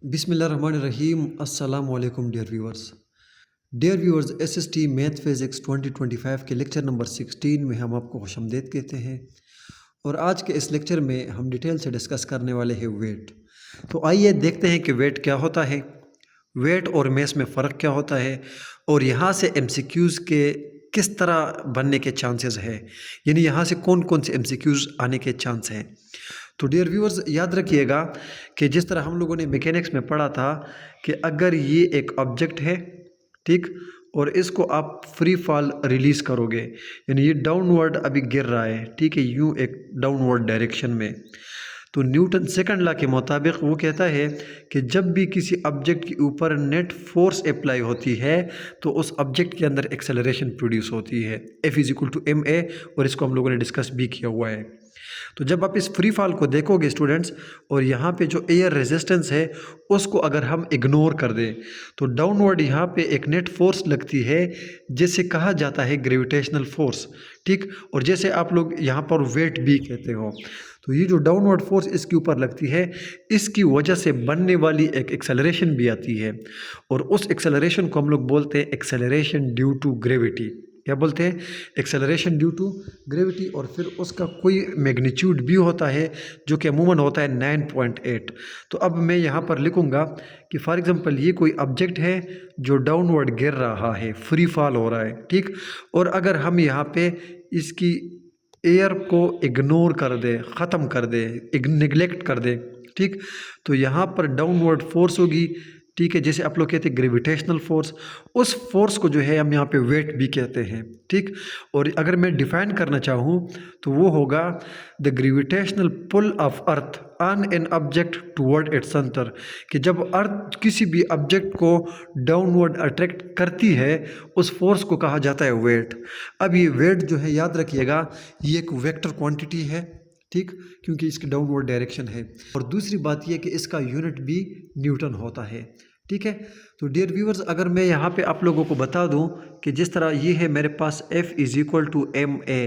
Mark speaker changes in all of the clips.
Speaker 1: बिस्मिल्लाहिर्रहमानिर्रहीम। अस्सलाम वालेकुम dear viewers, SST math physics 2025 के लेक्चर नंबर 16 में हम आपको खुशामदीद कहते हैं। और आज के इस लेक्चर में हम डिटेल से डिस्कस करने वाले हैं वेट। तो आइए देखते हैं कि वेट क्या होता है, वेट और मेस में फ़र्क क्या होता है, और यहाँ से एमसीक्यूज़ के किस तरह बनने के चांसेस है, यानी यहाँ से कौन कौन से एमसीक्यूज़ आने के चांस हैं। तो डियर व्यूअर्स, याद रखिएगा कि जिस तरह हम लोगों ने मैकेनिक्स में पढ़ा था कि अगर ये एक ऑब्जेक्ट है, ठीक, और इसको आप फ्री फॉल रिलीज़ करोगे, यानी ये डाउनवर्ड अभी गिर रहा है, ठीक है, यूँ एक डाउनवर्ड डायरेक्शन में, तो न्यूटन सेकंड लॉ के मुताबिक वो कहता है कि जब भी किसी ऑब्जेक्ट के ऊपर नेट फोर्स अप्लाई होती है तो उस ऑब्जेक्ट के अंदर एक्सेलरेशन प्रोड्यूस होती है, F=ma, और इसको हम लोगों ने डिस्कस भी किया हुआ है। तो जब आप इस फ्री फॉल को देखोगे स्टूडेंट्स, और यहाँ पे जो एयर रेजिस्टेंस है उसको अगर हम इग्नोर कर दें तो डाउनवर्ड यहाँ पे एक नेट फोर्स लगती है जिसे कहा जाता है ग्रेविटेशनल फोर्स, ठीक। और जैसे आप लोग यहाँ पर वेट भी कहते हो, तो ये जो डाउनवर्ड फोर्स इसके ऊपर लगती है, इसकी वजह से बनने वाली एक एक्सेलरेशन भी आती है, और उस एक्सेलरेशन को हम लोग बोलते हैं एक्सेलरेशन ड्यू टू ग्रेविटी। क्या बोलते हैं? Acceleration due to gravity. और फिर उसका कोई मैग्नीट्यूड भी होता है जो कि अमूमन होता है 9.8। तो अब मैं यहाँ पर लिखूँगा कि फॉर एग्जांपल ये कोई ऑब्जेक्ट है जो डाउनवर्ड गिर रहा है, फ्री फॉल हो रहा है, ठीक। और अगर हम यहाँ पे इसकी एयर को इग्नोर कर दे, ख़त्म कर दे, निगलेक्ट कर दे, ठीक, तो यहाँ पर डाउनवर्ड फोर्स होगी, ठीक है, जैसे आप लोग कहते हैं ग्रेविटेशनल फोर्स। उस फोर्स को जो है हम यहाँ पे वेट भी कहते हैं, ठीक। और अगर मैं डिफाइन करना चाहूँ तो वो होगा the gravitational pull of earth on an object toward its centre, कि जब अर्थ किसी भी ऑब्जेक्ट को डाउनवर्ड अट्रैक्ट करती है उस फोर्स को कहा जाता है वेट। अब ये वेट जो है, याद रखिएगा, ये एक वेक्टर क्वांटिटी है, ठीक, क्योंकि इसकी डाउनवर्ड डायरेक्शन है। और दूसरी बात यह कि इसका यूनिट भी न्यूटन होता है, ठीक है। तो डियर व्यूअर्स, अगर मैं यहाँ पे आप लोगों को बता दूँ कि जिस तरह ये है मेरे पास F=ma,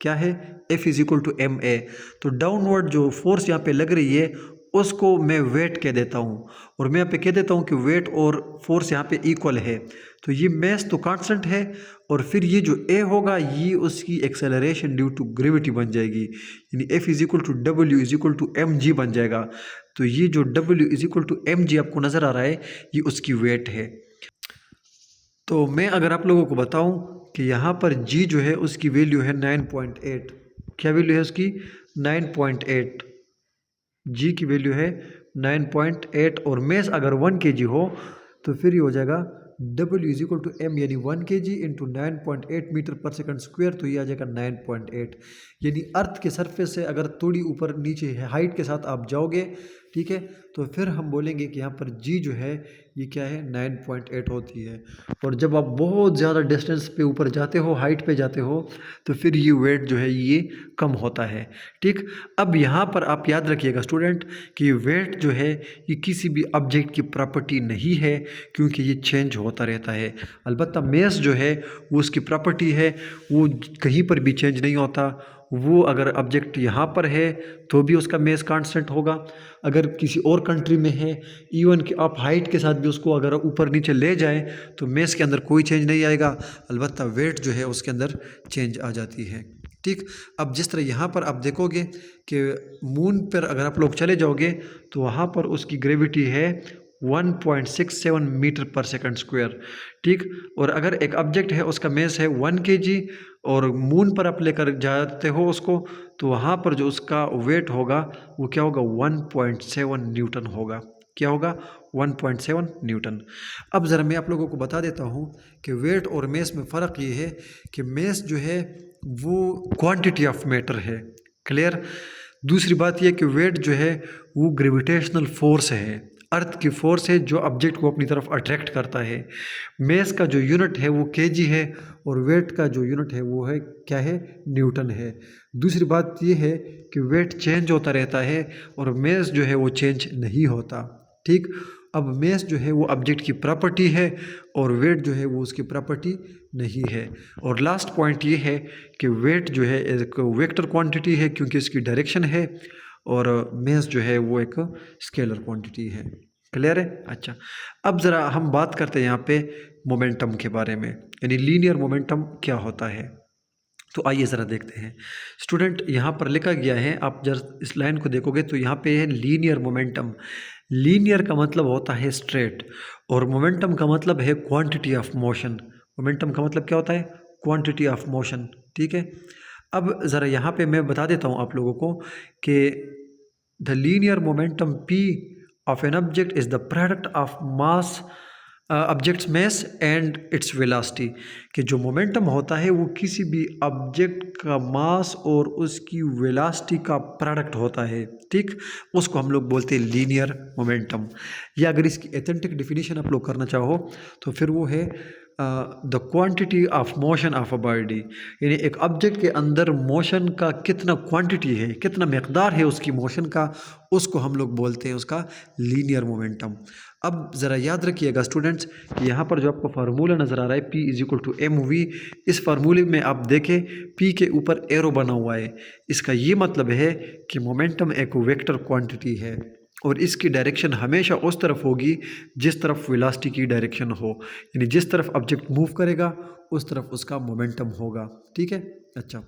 Speaker 1: क्या है? F=ma। तो डाउनवर्ड जो फोर्स यहाँ पे लग रही है उसको मैं वेट कह देता हूँ, और मैं यहाँ पे कह देता हूँ कि वेट और फोर्स यहाँ पे इक्वल है। तो ये मैस तो कांस्टेंट है, और फिर ये जो a होगा ये उसकी एक्सेलरेशन ड्यू टू ग्रेविटी बन जाएगी, यानी F=W=mg बन जाएगा। तो ये जो W=mg आपको नज़र आ रहा है ये उसकी वेट है। तो मैं अगर आप लोगों को बताऊं कि यहाँ पर g जो है उसकी वैल्यू है 9.8। क्या वैल्यू है उसकी? 9.8। g की वैल्यू है 9.8, और मेस अगर 1 kg हो तो फिर ये हो जाएगा W=m, यानी 1 kg इंटू 9.8 मीटर पर सेकंड स्क्वायर, तो ये आ जाएगा 9.8। यानी अर्थ के सरफेस से अगर थोड़ी ऊपर नीचे है हाइट के साथ आप जाओगे, ठीक है, तो फिर हम बोलेंगे कि यहाँ पर g जो है ये क्या है? 9.8 होती है। और जब आप बहुत ज़्यादा डिस्टेंस पे ऊपर जाते हो, हाइट पे जाते हो, तो फिर ये वेट जो है ये कम होता है, ठीक। अब यहाँ पर आप याद रखिएगा स्टूडेंट कि वेट जो है ये किसी भी ऑब्जेक्ट की प्रॉपर्टी नहीं है, क्योंकि ये चेंज होता रहता है। अलबत्ता मेस जो है वो उसकी प्रॉपर्टी है, वो कहीं पर भी चेंज नहीं होता। वो अगर ऑब्जेक्ट यहाँ पर है तो भी उसका मेस कांस्टेंट होगा, अगर किसी और कंट्री में है, इवन कि आप हाइट के साथ भी उसको अगर ऊपर नीचे ले जाएं तो मेस के अंदर कोई चेंज नहीं आएगा। अलबत्ता वेट जो है उसके अंदर चेंज आ जाती है, ठीक। अब जिस तरह यहाँ पर आप देखोगे कि मून पर अगर आप लोग चले जाओगे तो वहाँ पर उसकी ग्रेविटी है 1.67 मीटर पर सेकंड स्क्वायर, ठीक। और अगर एक ऑब्जेक्ट है उसका मेस है 1 kg, और मून पर आप लेकर जाते हो उसको, तो वहाँ पर जो उसका वेट होगा वो क्या होगा? 1.7 न्यूटन होगा। क्या होगा? 1.7 न्यूटन। अब ज़रा मैं आप लोगों को बता देता हूँ कि वेट और मेस में फ़र्क ये है कि मेस जो है वो क्वांटिटी ऑफ मैटर है, क्लियर। दूसरी बात यह कि वेट जो है वो ग्रेविटेशनल फोर्स है, अर्थ की फोर्स है जो ऑब्जेक्ट को अपनी तरफ अट्रैक्ट करता है। मेस का जो यूनिट है वो केजी है, और वेट का जो यूनिट है वो है क्या है? न्यूटन है। दूसरी बात ये है कि वेट चेंज होता रहता है और मेस जो है वो चेंज नहीं होता, ठीक। अब मेस जो है वो ऑब्जेक्ट की प्रॉपर्टी है और वेट जो है वो उसकी प्रॉपर्टी नहीं है। और लास्ट पॉइंट ये है कि वेट जो है एक वेक्टर क्वांटिटी है क्योंकि इसकी डायरेक्शन है, और मेस जो है वो एक स्केलर क्वांटिटी है। क्लियर है? अच्छा, अब ज़रा हम बात करते हैं यहाँ पे मोमेंटम के बारे में, यानी लीनियर मोमेंटम क्या होता है। तो आइए ज़रा देखते हैं। स्टूडेंट, यहाँ पर लिखा गया है, आप जब इस लाइन को देखोगे तो यहाँ पे है लीनियर मोमेंटम। लीनियर का मतलब होता है स्ट्रेट, और मोमेंटम का मतलब है क्वांटिटी ऑफ मोशन। मोमेंटम का मतलब क्या होता है? Quantity of motion. ठीक है, अब ज़रा यहाँ पे मैं बता देता हूँ आप लोगों को कि the linear momentum p of an object is the product of mass objects mass and its velocity. कि जो मोमेंटम होता है वो किसी भी ऑब्जेक्ट का मास और उसकी वेलोसिटी का प्रोडक्ट होता है। ठीक, उसको हम लोग बोलते हैं लीनियर मोमेंटम। या अगर इसकी एथेंटिक डिफिनीशन आप लोग करना चाहो तो फिर वो है the quantity of motion of a body, यानी एक ऑब्जेक्ट के अंदर मोशन का कितना क्वांटिटी है, कितना मकदार है उसकी मोशन का, उसको हम लोग बोलते हैं उसका लीनियर मोमेंटम। अब ज़रा याद रखिएगा स्टूडेंट्स कि यहाँ पर जो आपको फार्मूला नज़र आ रहा है P is equal to M V, इस फार्मूले में आप देखें P के ऊपर एरो बना हुआ है। इसका ये मतलब है कि मोमेंटम एक वेक्टर क्वांटिटी है और इसकी डायरेक्शन हमेशा उस तरफ होगी जिस तरफ वेलोसिटी की डायरेक्शन हो, यानी जिस तरफ ऑब्जेक्ट मूव करेगा उस तरफ उसका मोमेंटम होगा। ठीक है, अच्छा,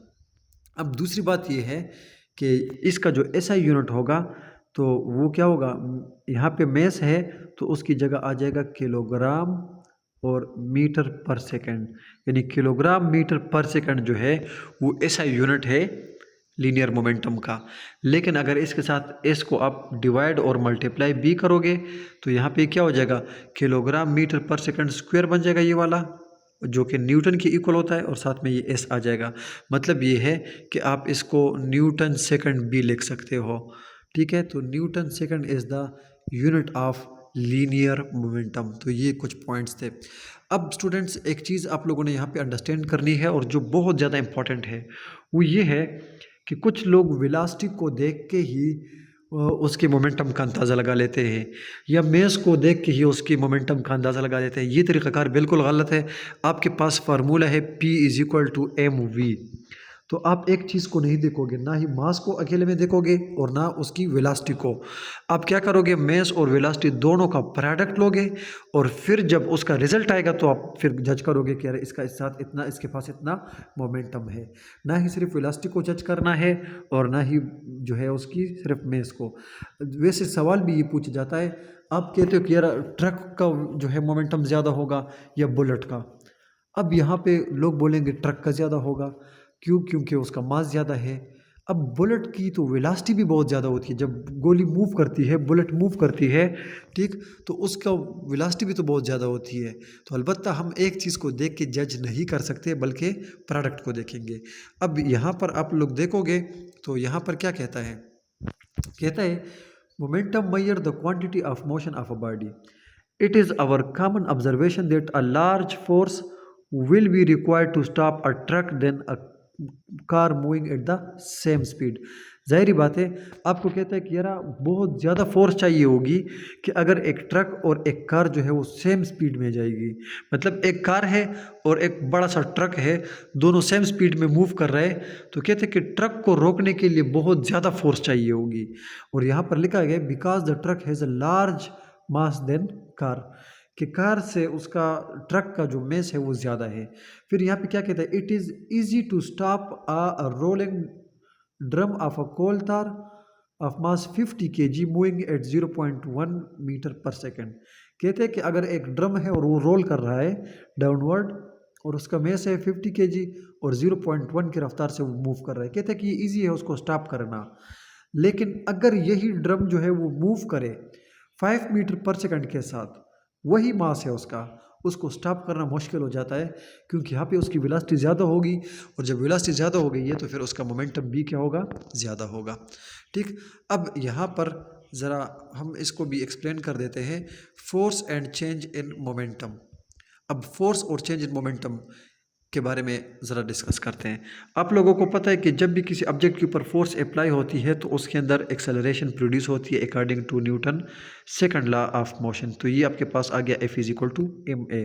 Speaker 1: अब दूसरी बात ये है कि इसका जो एसआई यूनिट होगा तो वो क्या होगा, यहाँ पे मेस है तो उसकी जगह आ जाएगा किलोग्राम और मीटर पर सेकंड, यानी किलोग्राम मीटर पर सेकंड जो है वो एसआई यूनिट है लीनियर मोमेंटम का। लेकिन अगर इसके साथ एस को आप डिवाइड और मल्टीप्लाई भी करोगे तो यहाँ पे क्या हो जाएगा, किलोग्राम मीटर पर सेकंड स्क्वायर बन जाएगा ये वाला, जो कि न्यूटन के इक्वल होता है, और साथ में ये एस आ जाएगा। मतलब ये है कि आप इसको न्यूटन सेकंड भी लिख सकते हो। ठीक है, तो Newton second is the unit of linear momentum. तो ये कुछ पॉइंट्स थे। अब स्टूडेंट्स, एक चीज़ आप लोगों ने यहाँ पे अंडरस्टैंड करनी है और जो बहुत ज़्यादा इंपॉर्टेंट है वो ये है कि कुछ लोग वेलोसिटी को देख के ही उसके मोमेंटम का अंदाज़ा लगा लेते हैं, या मेस को देख के ही उसकी मोमेंटम का अंदाज़ा लगा लेते हैं। ये तरीक़ाकार बिल्कुल गलत है। आपके पास फार्मूला है P is equal to M V. तो आप एक चीज़ को नहीं देखोगे, ना ही मास को अकेले में देखोगे और ना उसकी वेलोसिटी को। आप क्या करोगे, मास और वेलोसिटी दोनों का प्रोडक्ट लोगे और फिर जब उसका रिजल्ट आएगा तो आप फिर जज करोगे कि यार इसका इस साथ इतना, इसके पास इतना मोमेंटम है। ना ही सिर्फ वेलोसिटी को जज करना है और ना ही जो है उसकी सिर्फ मास को। वैसे सवाल भी ये पूछा जाता है, आप कहते हो कि यार ट्रक का जो है मोमेंटम ज़्यादा होगा या बुलेट का। अब यहाँ पे लोग बोलेंगे ट्रक का ज़्यादा होगा, क्यों? क्योंकि उसका मास ज़्यादा है। अब बुलेट की तो वेलोसिटी भी बहुत ज़्यादा होती है, जब गोली मूव करती है, बुलेट मूव करती है, ठीक, तो उसका वेलोसिटी भी तो बहुत ज़्यादा होती है। तो अलबत्ता हम एक चीज़ को देख के जज नहीं कर सकते बल्कि प्रोडक्ट को देखेंगे। अब यहाँ पर आप लोग देखोगे तो यहाँ पर क्या कहता है, कहता है momentum measure the quantity of motion of a body. It is our common observation that a large force will be required to stop a truck than a car moving at the same speed। जाहिर बात है, आपको कहता है कि यार बहुत ज़्यादा फोर्स चाहिए होगी कि अगर एक ट्रक और एक कार जो है वो सेम स्पीड में जाएगी। मतलब एक कार है और एक बड़ा सा ट्रक है, दोनों सेम स्पीड में मूव कर रहे हैं, तो कहते हैं कि ट्रक को रोकने के लिए बहुत ज़्यादा फोर्स चाहिए होगी। और यहाँ पर लिखा गया because the truck has a large mass than car, कि कार से उसका ट्रक का जो मेस है वो ज़्यादा है। फिर यहाँ पे क्या कहता है, it is easy to stop a rolling drum of a coal tar of mass 50 kg moving at 0.1 metre per second. कहते हैं कि अगर एक ड्रम है और वो रोल कर रहा है डाउनवर्ड और उसका मेस है 50 kg और 0.1 की रफ्तार से वो मूव कर रहा है, कहते हैं कि ये ईजी है उसको स्टॉप करना। लेकिन अगर यही ड्रम जो है वो मूव करे 5 मीटर पर सेकेंड के साथ, वही मास है उसका, उसको स्टॉप करना मुश्किल हो जाता है, क्योंकि यहाँ पे उसकी वेलोसिटी ज़्यादा होगी और जब वेलोसिटी ज़्यादा हो गई है तो फिर उसका मोमेंटम भी क्या होगा, ज़्यादा होगा। ठीक, अब यहाँ पर ज़रा हम इसको भी एक्सप्लेन कर देते हैं, force and change in momentum. अब फोर्स और चेंज इन मोमेंटम के बारे में ज़रा डिस्कस करते हैं। आप लोगों को पता है कि जब भी किसी ऑब्जेक्ट के ऊपर फोर्स अप्लाई होती है तो उसके अंदर एक्सेलरेशन प्रोड्यूस होती है according to Newton second law of motion. तो ये आपके पास आ गया F is equal to M A.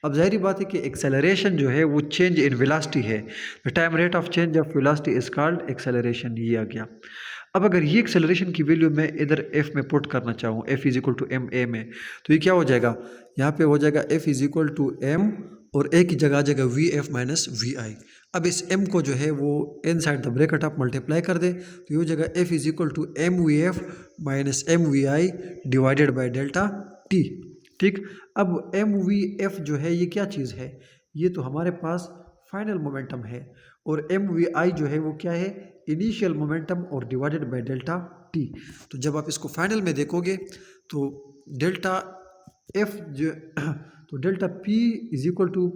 Speaker 1: अब जाहिर बात है कि एक्सेलरेशन जो है वो चेंज इन वेलोसिटी है। The time rate of change of velocity is called acceleration, ये आ गया। अब अगर ये एक्सेलरेशन की वैल्यू मैं इधर एफ में पुट करना चाहूँ, F is equal to M A में, तो ये क्या हो जाएगा, यहाँ पे हो जाएगा F is equal to M और ए की जगह आ जाएगा V F minus V I. अब इस एम को जो है वो इन साइड द ब्रैकेट आप मल्टीप्लाई कर दे तो ये हो जाएगा F is equal to M V F minus M V I divided by delta T. ठीक, अब एम वी एफ जो है ये क्या चीज़ है, ये तो हमारे पास फाइनल मोमेंटम है, और एम वी आई जो है वो क्या है, इनिशियल मोमेंटम और डिवाइडेड बाय डेल्टा टी। तो जब आप इसको फाइनल में देखोगे तो डेल्टा एफ जो तो delta P is equal to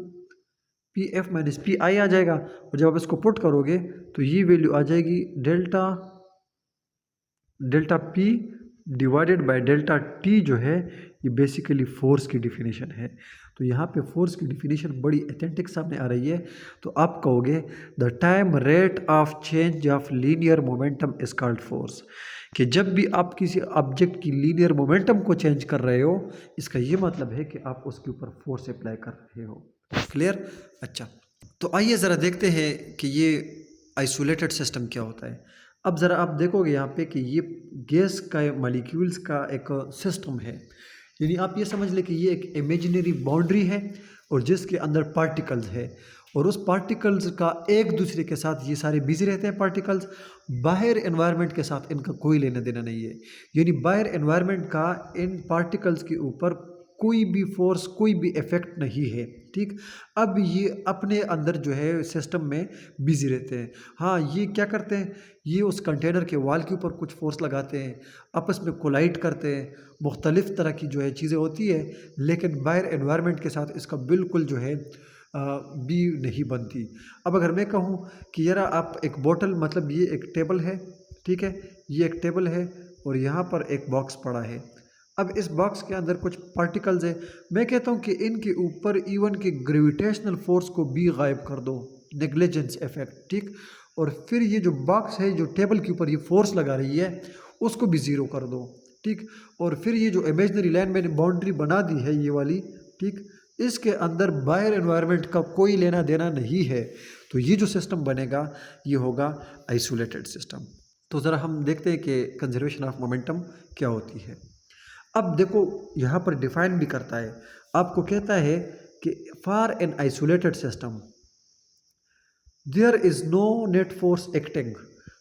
Speaker 1: P F minus P I आ जाएगा, और जब आप इसको पुट करोगे तो ये वैल्यू आ जाएगी delta P divided by delta T जो है ये बेसिकली फोर्स की डिफिनीशन है। तो यहाँ पे फोर्स की डिफिनीशन बड़ी अथेंटिक सामने आ रही है। तो आप कहोगे the time rate of change of linear momentum is called force, कि जब भी आप किसी ऑब्जेक्ट की लीनियर मोमेंटम को चेंज कर रहे हो इसका ये मतलब है कि आप उसके ऊपर फोर्स अप्लाई कर रहे हो। क्लियर? अच्छा, तो आइए ज़रा देखते हैं कि ये आइसोलेटेड सिस्टम क्या होता है। अब ज़रा आप देखोगे यहाँ पे कि ये गैस का मॉलिक्यूल्स का एक सिस्टम है, यानी आप ये समझ लें कि ये एक इमेजिनरी बाउंड्री है और जिसके अंदर पार्टिकल्स है, और उस पार्टिकल्स का एक दूसरे के साथ ये सारे बिजी रहते हैं पार्टिकल्स, बाहर एनवायरनमेंट के साथ इनका कोई लेना देना नहीं है, यानी बाहर एनवायरनमेंट का इन पार्टिकल्स के ऊपर कोई भी फोर्स कोई भी इफेक्ट नहीं है। ठीक, अब ये अपने अंदर जो है सिस्टम में बिजी रहते हैं। हाँ, ये क्या करते हैं, ये उस कंटेनर के वाल के ऊपर कुछ फोर्स लगाते हैं, आपस में कोलाइड करते हैं, मुख्तलिफ तरह की जो है चीज़ें होती है, लेकिन बाहर एनवायरनमेंट के साथ इसका बिल्कुल जो है भी नहीं बनती। अब अगर मैं कहूँ कि यार आप एक बोतल, मतलब ये एक टेबल है, ठीक है, ये एक टेबल है और यहाँ पर एक बॉक्स पड़ा है। अब इस बॉक्स के अंदर कुछ पार्टिकल्स है, मैं कहता हूँ कि इनके ऊपर इवन के ग्रेविटेशनल फोर्स को भी गायब कर दो, नेग्लिजेंस इफेक्ट। ठीक, और फिर ये जो बॉक्स है, जो टेबल के ऊपर ये फोर्स लगा रही है, उसको भी ज़ीरो कर दो। ठीक, और फिर ये जो इमेजिनरी लाइन मैंने बाउंड्री बना दी है ये वाली, ठीक, इसके अंदर बाहर एनवायरनमेंट का कोई लेना देना नहीं है, तो ये जो सिस्टम बनेगा ये होगा आइसोलेटेड सिस्टम। तो ज़रा हम देखते हैं कि कंजर्वेशन ऑफ मोमेंटम क्या होती है। अब देखो यहाँ पर डिफाइन भी करता है, आपको कहता है कि for an isolated system there is no net force acting.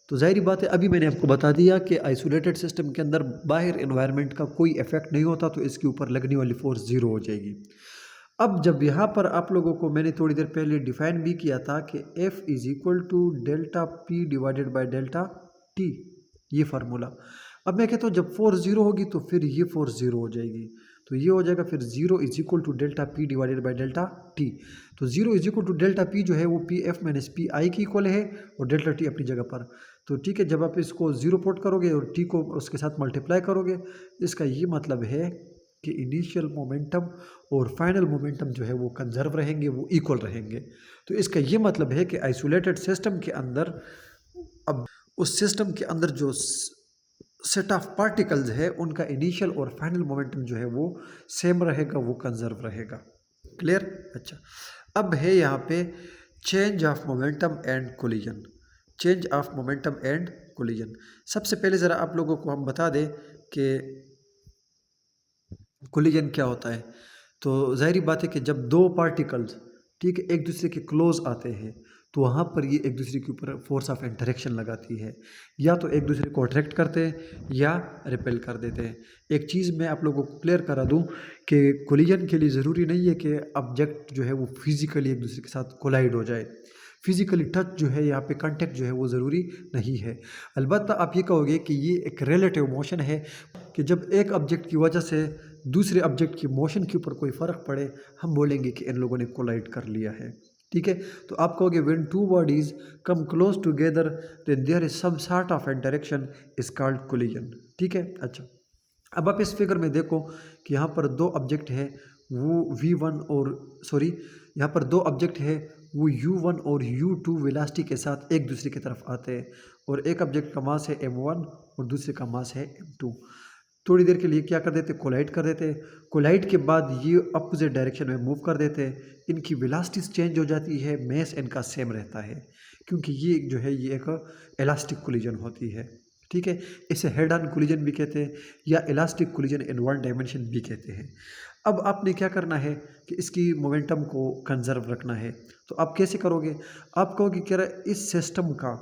Speaker 1: तो ज़ाहिर बात है, अभी मैंने आपको बता दिया कि आइसोलेटेड सिस्टम के अंदर बाहर एनवायरनमेंट का कोई इफेक्ट नहीं होता, तो इसके ऊपर लगने वाली फोर्स ज़ीरो हो जाएगी। अब जब यहाँ पर आप लोगों को मैंने थोड़ी देर पहले डिफाइन भी किया था कि F is equal to delta P divided by delta T, ये फार्मूला। अब मैं कहता हूँ जब फोर्स ज़ीरो होगी तो फिर ये फोर्स ज़ीरो हो जाएगी, तो ये हो जाएगा फिर zero is equal to delta P divided by delta T. तो zero is equal to delta P जो है वो P F minus P I की इक्वल है, और डेल्टा टी अपनी जगह पर। तो ठीक है, जब आप इसको ज़ीरो पुट करोगे और टी को उसके साथ मल्टीप्लाई करोगे, इसका ये मतलब है कि इनिशियल मोमेंटम और फाइनल मोमेंटम जो है वो कंजर्व रहेंगे, वो इक्वल रहेंगे। तो इसका ये मतलब है कि आइसोलेटेड सिस्टम के अंदर, अब उस सिस्टम के अंदर जो सेट ऑफ पार्टिकल्स है उनका इनिशियल और फाइनल मोमेंटम जो है वो सेम रहेगा, वो कंजर्व रहेगा। क्लियर? अच्छा, अब है यहाँ पे change of momentum and collision. Change of momentum and collision, सबसे पहले ज़रा आप लोगों को हम बता दें कि कोलिजन क्या होता है। तो ज़ाहिर बात है कि जब दो पार्टिकल्स, ठीक है, एक दूसरे के क्लोज आते हैं तो वहाँ पर ये एक दूसरे के ऊपर फोर्स ऑफ इंटरेक्शन लगाती है, या तो एक दूसरे को अट्रैक्ट करते हैं या रिपेल कर देते हैं। एक चीज़ मैं आप लोगों को क्लियर करा दूँ कि कोलिजन के लिए ज़रूरी नहीं है कि ऑब्जेक्ट जो है वो फिज़िकली एक दूसरे के साथ कोलाइड हो जाए। फिज़िकली टच जो है, यहाँ पे कांटेक्ट जो है वो ज़रूरी नहीं है। अलबत्ता आप ये कहोगे कि ये एक रिलेटिव मोशन है, कि जब एक ऑब्जेक्ट की वजह से दूसरे ऑब्जेक्ट की मोशन के ऊपर कोई फ़र्क पड़े, हम बोलेंगे कि इन लोगों ने कोलाइड कर लिया है। ठीक है, तो आप कहोगे when two bodies come close together then there is some sort of interaction is called collision. ठीक है, अच्छा, अब आप इस फिगर में देखो कि यहाँ पर दो ऑब्जेक्ट है, वो V1 और सॉरी यहाँ पर दो ऑब्जेक्ट है, वो U1 और U2 वेलोसिटी के साथ एक दूसरे की तरफ आते हैं, और एक ऑब्जेक्ट का मास है M1 और दूसरे का मास है M2। थोड़ी देर के लिए क्या कर देते, कोलाइड कर देते। कोलाइड के बाद ये अपोजिट डायरेक्शन में मूव कर देते हैं, इनकी वेलोसिटीज चेंज हो जाती है, मास इनका सेम रहता है, क्योंकि ये जो है ये एक इलास्टिक कोलिजन होती है। ठीक है। इसे हेड ऑन कोलिजन भी कहते हैं या elastic collision in one dimension भी कहते हैं। अब आपने क्या करना है कि इसकी मोमेंटम को कंजर्व रखना है। तो आप कैसे करोगे? आप कहोगे कि इस सिस्टम का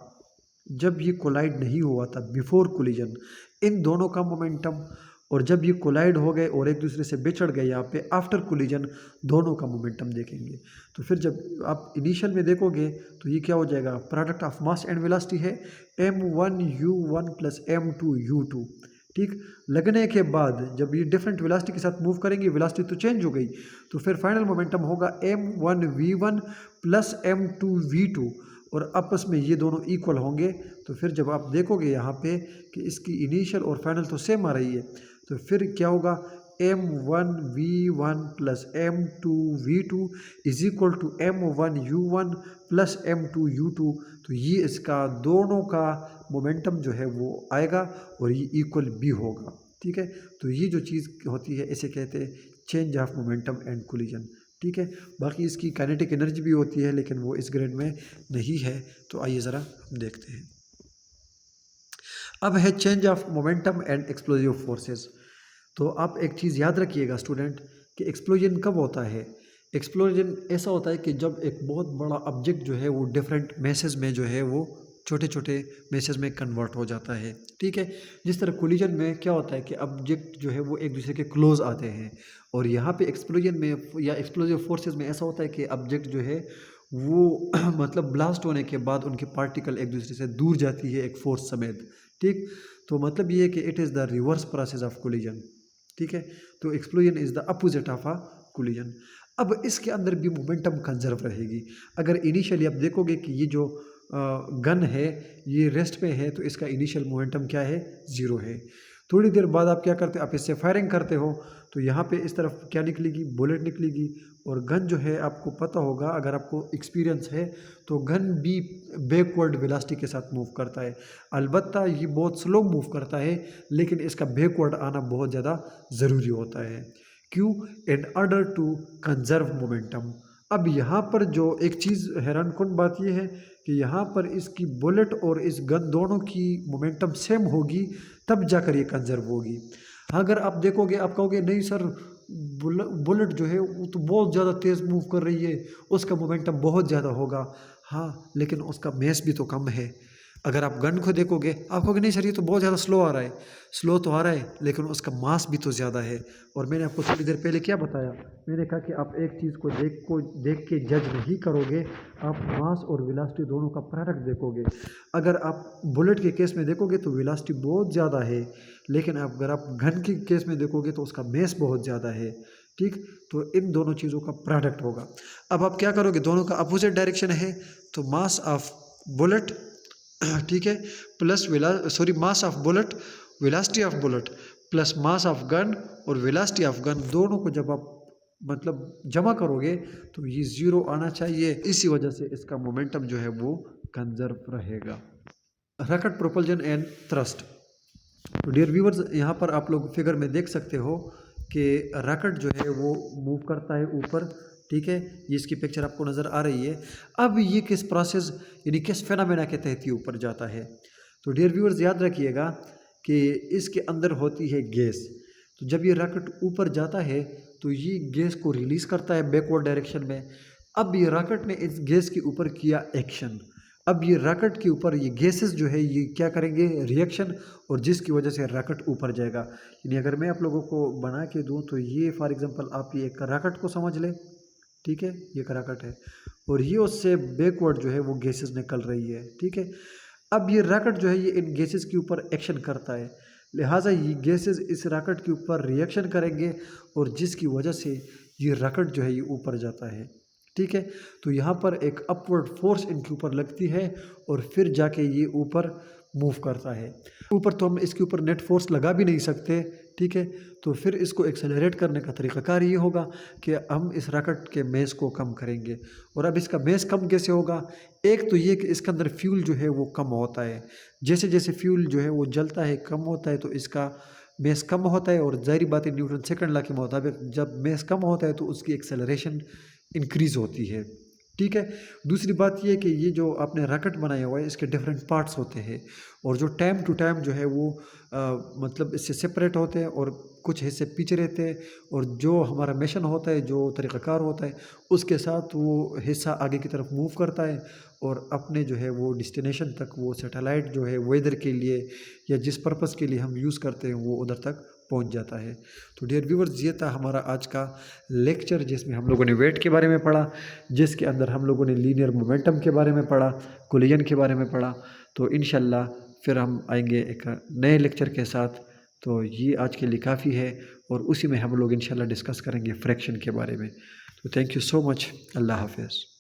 Speaker 1: जब ये कोलाइड नहीं हुआ था बिफोर कोलिजन, इन दोनों का मोमेंटम, और जब ये कोलाइड हो गए और एक दूसरे से बिछड़ गए यहाँ पे आफ्टर कोलिजन, दोनों का मोमेंटम देखेंगे। तो फिर जब आप इनिशियल में देखोगे तो ये क्या हो जाएगा, product of mass and velocity है m1u1 प्लस m2u2। ठीक, लगने के बाद जब ये डिफरेंट वेलोसिटी के साथ मूव करेंगे, वेलोसिटी तो चेंज हो गई, तो फिर फाइनल मोमेंटम होगा m1v1 प्लस m2v2, और आपस में ये दोनों इक्वल होंगे। तो फिर जब आप देखोगे यहाँ पे कि इसकी इनिशियल और फाइनल तो सेम आ रही है, तो फिर क्या होगा, m1v1 plus m2v2 is equal to m1u1 plus m2u2। तो ये इसका दोनों का मोमेंटम जो है वो आएगा और ये इक्वल भी होगा। ठीक है, तो ये जो चीज़ होती है इसे कहते हैं change of momentum and collision. ठीक है, बाकी इसकी काइनेटिक एनर्जी भी होती है लेकिन वो इस ग्रेड में नहीं है। तो आइए ज़रा हम देखते हैं। अब है change of momentum and explosive forces. तो आप एक चीज़ याद रखिएगा स्टूडेंट कि एक्सप्लोजन कब होता है। एक्सप्लोजन ऐसा होता है कि जब एक बहुत बड़ा ऑब्जेक्ट जो है वो डिफरेंट मैसेज में जो है वो छोटे छोटे मैसेज में कन्वर्ट हो जाता है। ठीक है, जिस तरह कोलिजन में क्या होता है कि ऑब्जेक्ट जो है वो एक दूसरे के क्लोज आते हैं, और यहाँ पे एक्सप्लोजन में या एक्सप्लोजिव फोर्सेस में ऐसा होता है कि ऑब्जेक्ट जो है वो मतलब ब्लास्ट होने के बाद उनकी पार्टिकल एक दूसरे से दूर जाती है एक फोर्स समेत। ठीक, तो मतलब ये है कि it is the reverse process of collision. ठीक है, तो explosion is the opposite of a collision. अब इसके अंदर भी मोमेंटम कंजर्व रहेगी। अगर इनिशियली आप देखोगे कि ये जो गन है ये रेस्ट पे है, तो इसका इनिशियल मोमेंटम क्या है, ज़ीरो है। थोड़ी देर बाद आप क्या करते हो, आप इससे फायरिंग करते हो, तो यहाँ पे इस तरफ क्या निकलेगी, बुलेट निकलेगी, और गन जो है आपको पता होगा, अगर आपको एक्सपीरियंस है तो गन भी बैकवर्ड वेलोसिटी के साथ मूव करता है। अलबत्ता ये बहुत स्लो मूव करता है, लेकिन इसका बैकवर्ड आना बहुत ज़्यादा ज़रूरी होता है। क्यों? In order to conserve momentum. अब यहाँ पर जो एक चीज़ हैरान कुन बात यह है कि यहाँ पर इसकी बुलेट और इस गन दोनों की मोमेंटम सेम होगी, तब जाकर ये कंजर्व होगी। अगर आप देखोगे, आप कहोगे नहीं सर बुलेट जो है वो तो बहुत ज़्यादा तेज़ मूव कर रही है, उसका मोमेंटम बहुत ज़्यादा होगा। हाँ, लेकिन उसका मास भी तो कम है। अगर आप गन को देखोगे, आप कहोगे नहीं सर ये तो बहुत ज़्यादा स्लो आ रहा है। स्लो तो आ रहा है लेकिन उसका मास भी तो ज़्यादा है। और मैंने आपको थोड़ी देर पहले क्या बताया, मैंने कहा कि आप एक चीज़ को देख के जज नहीं करोगे, आप मास और वेलोसिटी दोनों का प्रोडक्ट देखोगे। अगर आप बुलेट के केस में देखोगे तो वेलोसिटी बहुत ज़्यादा है, लेकिन अगर आप गन के केस में देखोगे तो उसका मास बहुत ज़्यादा है। ठीक, तो इन दोनों चीज़ों का प्रोडक्ट होगा। अब आप क्या करोगे, दोनों का अपोजिट डायरेक्शन है, तो मास ऑफ बुलेट ठीक है plus mass of bullet, velocity of bullet plus mass of gun और वेलोसिटी ऑफ गन, दोनों को जब आप मतलब जमा करोगे तो ये ज़ीरो आना चाहिए। इसी वजह से इसका मोमेंटम जो है वो कंजर्व रहेगा। Rocket propulsion and thrust. तो डियर व्यूवर्स, यहाँ पर आप लोग फिगर में देख सकते हो कि रॉकेट जो है वो मूव करता है ऊपर। ठीक है, ये इसकी पिक्चर आपको नज़र आ रही है। अब ये किस प्रोसेस यानी किस फेनामेना के तहत ये ऊपर जाता है। तो डियर व्यूवर्स याद रखिएगा कि इसके अंदर होती है गैस। तो जब ये रॉकेट ऊपर जाता है तो ये गैस को रिलीज़ करता है बैकवर्ड डायरेक्शन में। अब ये रॉकेट ने इस गैस के ऊपर किया एक्शन। अब ये रॉकेट के ऊपर ये गैसेस जो है ये क्या करेंगे, रिएक्शन, और जिसकी वजह से रॉकेट ऊपर जाएगा। यानी अगर मैं आप लोगों को बना के दूं तो ये फॉर एग्जांपल आप ये एक रॉकेट को समझ लें। ठीक है, ये रॉकेट है और ये उससे बैकवर्ड जो है वो गैसेस निकल रही है। ठीक है, अब ये रॉकेट जो है ये इन गैसेस के ऊपर एक्शन करता है, लिहाजा ये गैसेस इस रॉकेट के ऊपर रिएक्शन करेंगे और जिसकी वजह से ये रॉकेट जो है ये ऊपर जाता है। ठीक है, तो यहाँ पर एक अपवर्ड फोर्स इनके ऊपर लगती है और फिर जाके ये ऊपर मूव करता है। ऊपर तो हम इसके ऊपर नेट फोर्स लगा भी नहीं सकते। ठीक है, तो फिर इसको एक्सेलरेट करने का तरीक़ाकार ये होगा कि हम इस रॉकेट के मेस को कम करेंगे। और अब इसका मेस कम कैसे होगा, एक तो ये कि इसके अंदर फ्यूल जो है वो कम होता है। जैसे जैसे फ्यूल जो है वो जलता है, कम होता है, तो इसका मेस कम होता है। और ज़ाहिर बात है न्यूटन सेकंड लॉ के मुताबिक जब मेस कम होता है तो उसकी एक्सेलरेशन इंक्रीज़ होती है। ठीक है। दूसरी बात ये है कि ये जो आपने रैकेट बनाया हुआ है इसके डिफरेंट पार्ट्स होते हैं और जो टाइम टू टाइम जो है वो मतलब इससे सेपरेट होते हैं और कुछ हिस्से पीछे रहते हैं और जो हमारा मिशन होता है, जो तरीक़ाकार होता है, उसके साथ वो हिस्सा आगे की तरफ मूव करता है और अपने जो है वो डेस्टिनेशन तक, वो सैटेलाइट जो है वेदर के लिए या जिस पर्पज़ के लिए हम यूज़ करते हैं वो उधर तक पहुंच जाता है। तो डियर व्यूअर्स, ये था हमारा आज का लेक्चर जिसमें हम लोगों ने वेट के बारे में पढ़ा, जिसके अंदर हम लोगों ने लीनियर मोमेंटम के बारे में पढ़ा, कोलिजन के बारे में पढ़ा। तो इंशाल्लाह फिर हम आएंगे एक नए लेक्चर के साथ। तो ये आज के लिए काफ़ी है और उसी में हम लोग इंशाल्लाह डिस्कस करेंगे फ्रैक्शन के बारे में। तो थैंक यू सो मच। अल्लाह हाफ़िज़।